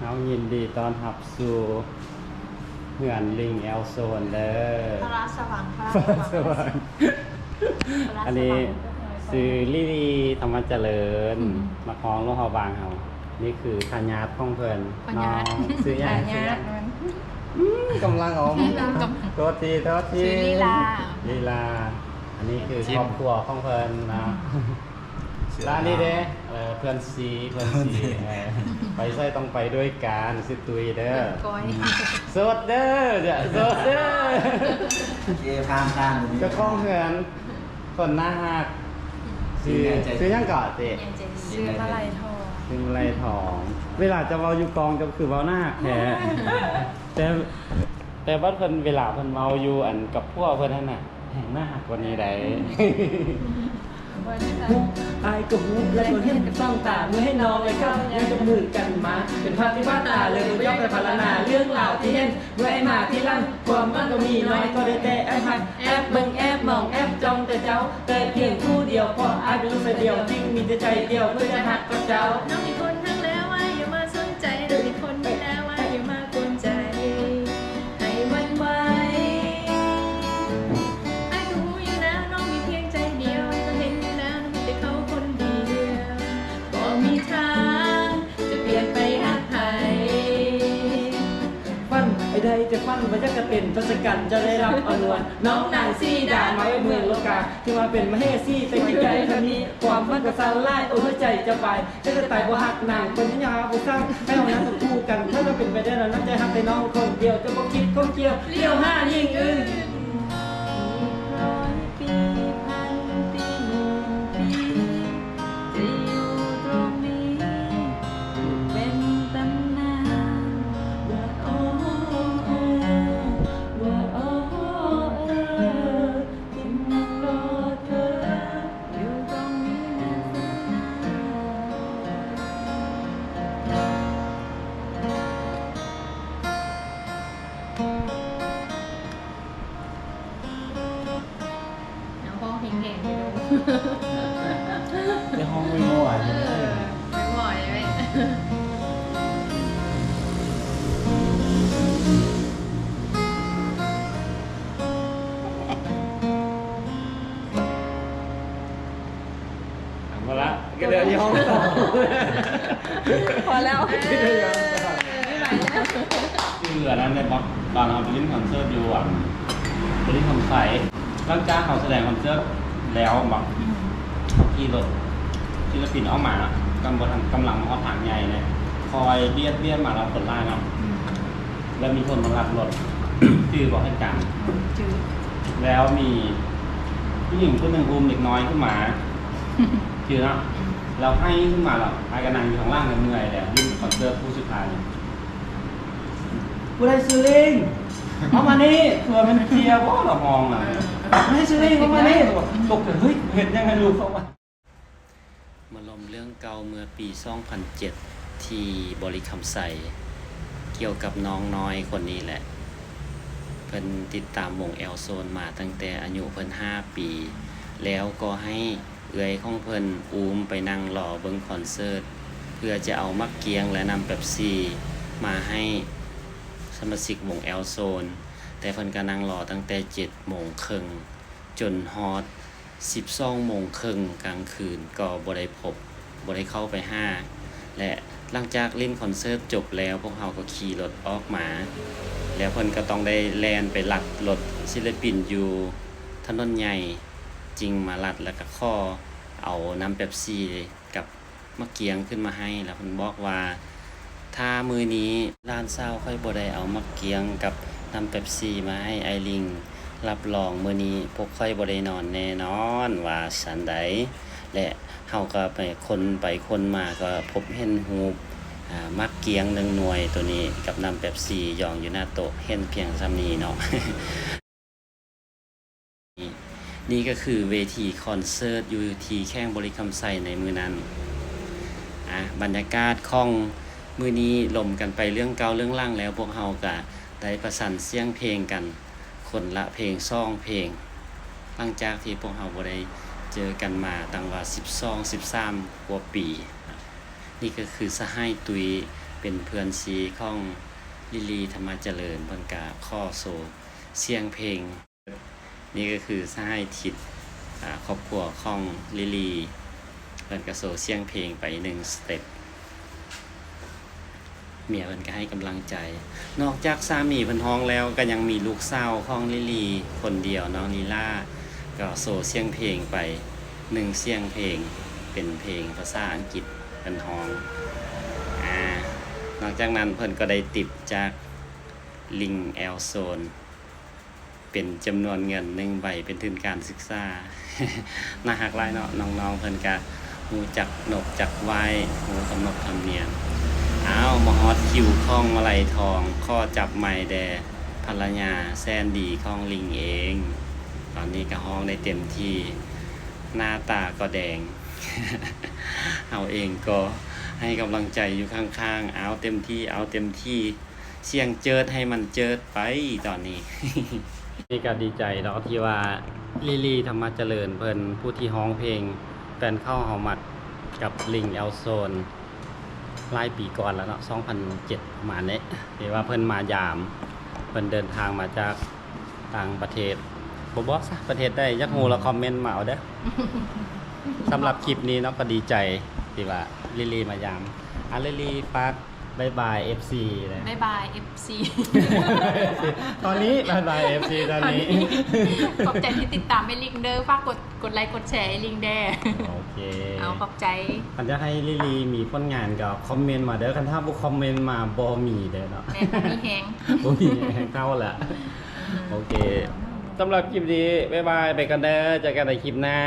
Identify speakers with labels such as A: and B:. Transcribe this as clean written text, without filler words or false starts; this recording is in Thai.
A: เอายินดีตอนรับสู่เหือนลิงแอลโซนเด้อ
B: พระสว่างพระสว่าง
A: อันนี้ซื้อลิลีธรรมเจริญมาคล้องลูกเฮาบางเฮานี่คือทายาทของเพิ่นน้องซื้อยังซื้อยังกำลังอมโทษที
B: ลี
A: ลาอันนี้คือครอบครัวของเพิ่นนะร้านนี้เด้เพื่อนซีไปใส่ต้องไปด้วยกันสิตุยเด้อสดเด้อจะสดเด้อ
C: เย่พามข้าง
A: จะคล้องเพื่อนคนหน้าหักซื้อยังก่อนสิ
B: ซื้อมาลัยทอง
A: ซื้อมาลัยทองเวลาจะเว้าอยู่กองก็คือเว้าหน้าแท้แต่ว่าเพิ่นเวลาเพิ่นเว้าอยู่อันกับพวกเพิ่นนั่นน่ะแห่งหน้าหักกว่านี้ได้
D: อายก็หูและก็เห็นกับต้องตาเมื่อให้น้องเลยครับยังจะมือกันมาเป็นภาพที่ว่าตาเลยก็ยกไปพารณาเรื่องราวที่เห็นเมื่อไอ้มาที่ลั่นความมันก็มีน้อยก็ได้แต่แอบหักแอบเบิ่งแอบมองแอบจ้องแต่เจ้าแต่เพียงผู้เดียวเพราะอายเป็นลูกเดียวจริงมีแต่ใจเดียวเพื่อจะหักกับเจ้า
B: น้องมีคนทักแล้วว่าอย่ามาสนใจน้องมีคนไม่แล้วว่าอย่ามากวนใจให้วันไว้ไอ้ก็หูอยู่แล้วน้องมีเพียงใจเดียวไอ้ก็เห็นอยู่แล้วน้องมีแต่เขาคนเดียวก็มีทางจะเปลี่ยนไปหักใคร
D: ฟันไอ้ใดจะฟันมันจะเป็นทศกัณฐ์จะได้รับอนวนน้องนางซีดามาไว้เมืองโลกาที่มาเป็นมเหสีเป็นใจคำนี้ความมันก็สลายโอ้ใจจะไปจะตายบ่หักนางคนที่ยาผู้สร้างให้เอานั้นต้องคู่กันถ้าจะเป็นไปได้แล้วน้ำใจหักแต่น้องคนเดียวจะบ่คิดคนเกี่ยวเลี้ยวห้ายิ่งอื่น
B: 100 ปีพันปีหมื่นปีจะอยู่ตรงนี้เป็นตำนานว่าโอ้ว่าโอ้ที่นั่งรอเธออยู่ตรงนี้นานแสนนานเอาห้องเห่งๆไปดู
A: ในห้องไม่มั่วใช่ไหม
B: ไม่บ่อยไหม
A: ถามมาละก็เดี๋ยวที่ห้องต่อ
B: พอแล้วไม่ไหวแล้ว
A: ที่เหลือนั้นในตอนเราไปเล่นคอนเสิร์ตอยู่อ่ะไปเล่นคอนเสิร์ตหลังจากเขาแสดงคอนเสิร์ตแล้วแบบเขาขี่รถศิลปินออกมากำลังเขาถังใหญ่เลยคอยเบียดมาเราคนล่าเนาะแล้วมีคนมารับรถ ชื่อบอกให้จัง
B: จืด
A: แล้วมีผู้หญิงคนหนึ่งอุ้มเด็กน้อยขึ้นมา ชื่อเนาะเราให้ขึ้นมาเราพายกันนั่งอยู่ข้างล่างกันเหนื่อยเลยยื่นคอนเสิร์ตผู้สุดท้ายกูได้ซื้อลิงเอามานี่เผื่อมันเคลียร์ว่าเรามองอ่ะไม่ให้ซื้อลิงเอามานี่ตกใจเฮ้ยเห็นยังไงรู้เขาว่ามาลมเรื่องเก่าเมื่อปี 2007 ที่บริคำใสเกี่ยวกับน้องน้อยคนนี้แหละเพิ่นติดตามวงแอลโซนมาตั้งแต่อายุเพิ่น5 ปีแล้วก็ให้เอื้อยของเพิ่นอูมไปนั่งรอเบิ่งคอนเสิร์ตเพื่อจะเอามักเกียงและนำเป๊ปซี่มาให้สมาชิกวงแอลโซนแต่เพิ่นก็นั่งรอตั้งแต่ 7:30 น.จนฮอด 12:30 น.กลางคืนก็บ่ได้เข้าไปหาและหลังจากเล่นคอนเสิร์ตจบแล้วพวกเราก็ขี่รถออกมาแล้วเพิ่นก็ต้องได้แล่นไปลัดรถศิลปินอยู่ถนนใหญ่จริงมาลัดแล้วก็ข้อเอาน้ำเป๊ปซี่กับมะเกียงขึ้นมาให้แล้วเพิ่นบอกว่าถ้ามื้อนี้ร้านเช้าค่อยบ่ได้เอามะเกียงกับน้ำเป๊ปซี่มาให้ไอลิงรับรองมื้อนี้พวกค่อยบ่ได้นอนแน่นอนว่าฉันใดและเฮาก็ไปคนมาก็พบเห็นรูปมักเกียง1 หน่วยตัวนี้กับน้ำเป๊ปซี่ยองอยู่หน้าโต๊ะเห็นเพียงส่ำนี้เนาะ นี่ก็คือเวทีคอนเสิร์ตอยู่ที่แข้งบริคำไซในมือนั้นบรรยากาศของมือนี้ลมกันไปเรื่องเก่าเรื่องล่างแล้วพวกเฮาก็ได้ประสานเสียงเพลงกันคนละเพลง2 เพลงหลังจากที่พวกเฮาบ่ได้เจอกันมาตั้งว่า12 13 กว่าปีนี่ก็คือสหายตุย เป็นเพื่อนซีของลิลีธรรมเจริญเพิ่นก็ข้อโซเสียงเพลงนี่ก็คือสหายทิศครอบครัวของลิลีเพิ่นก็โซเสียงเพลงไป1สเต็ปเมียเพิ่นก็ให้กำลังใจนอกจากสามีเพิ่นฮ้องแล้วก็ยังมีลูกสาวของลิลีคนเดียวน้องลีลาก็โซเสียงเพลงไป1เสียงเพลงเป็นเพลงภาษาอังกฤษเพิ่นฮ้องนอกจากนั้นเพิ่นก็ได้ติดจากลิงแอลโซนเป็นจำนวนเงิน1ใบเป็นทุนการศึกษา น่าฮักหลายเนาะน้องๆเพิ่นก็ฮู้จักนกจักไว้ฮู้กำนบธรรมเนียมมาฮอดคิวข้องอะไรทองข้อจับไม้แดภรรยาแซนดีข้องลิงเองตอนนี้ก็ฮ้องได้เต็มที่หน้าตาก็แดง เอาเองก็ให้กำลังใจอยู่ข้างๆเอาเต็มที่เสียงเจิดให้มันเจิดไปตอนนี้ นี่ก็ดีใจเนาะที่ว่าลิลีธรรมเจริญเพิ่นผู้ที่ฮ้องเพลงแฟนเข้าเฮามักกับลิงแอลโซนหลายปีก่อนแล้วเนาะ2007ประมาณนี้ที่ว่าเพิ่นมายามเพิ่นเดินทางมาจากต่างประเทศบ่บอกซะประเทศได้ยักฮู้แล้วคอมเมนต์มาเอาเด้อ สำหรับคลิปนี้เนาะก็ดีใจที่ว่าลิลีมายามลิลีฝากบายบาย FC เลย
B: บ๊ายบาย FC
A: ตอนนี้บายบาย FC ตอนนี้
B: ขอบใจที่ติดตามให้ลิงเด้อฝากกดไลค์กดแชร์ให้ลิงแด้
A: โอเค
B: เอาขอบใจ
A: คันจะให้ลิลีมีผลงานก็คอมเมนต์มาเด้อคันถ้าบ่คอมเมนต์มาบ่มีเด้อเนาะ
B: แม่มีแฮง
A: บ่มีแฮงเข้าแหละโอเคสำหรับคลิปนี้บ๊ายบายไปกันเด้อเจอกันในคลิปหน้า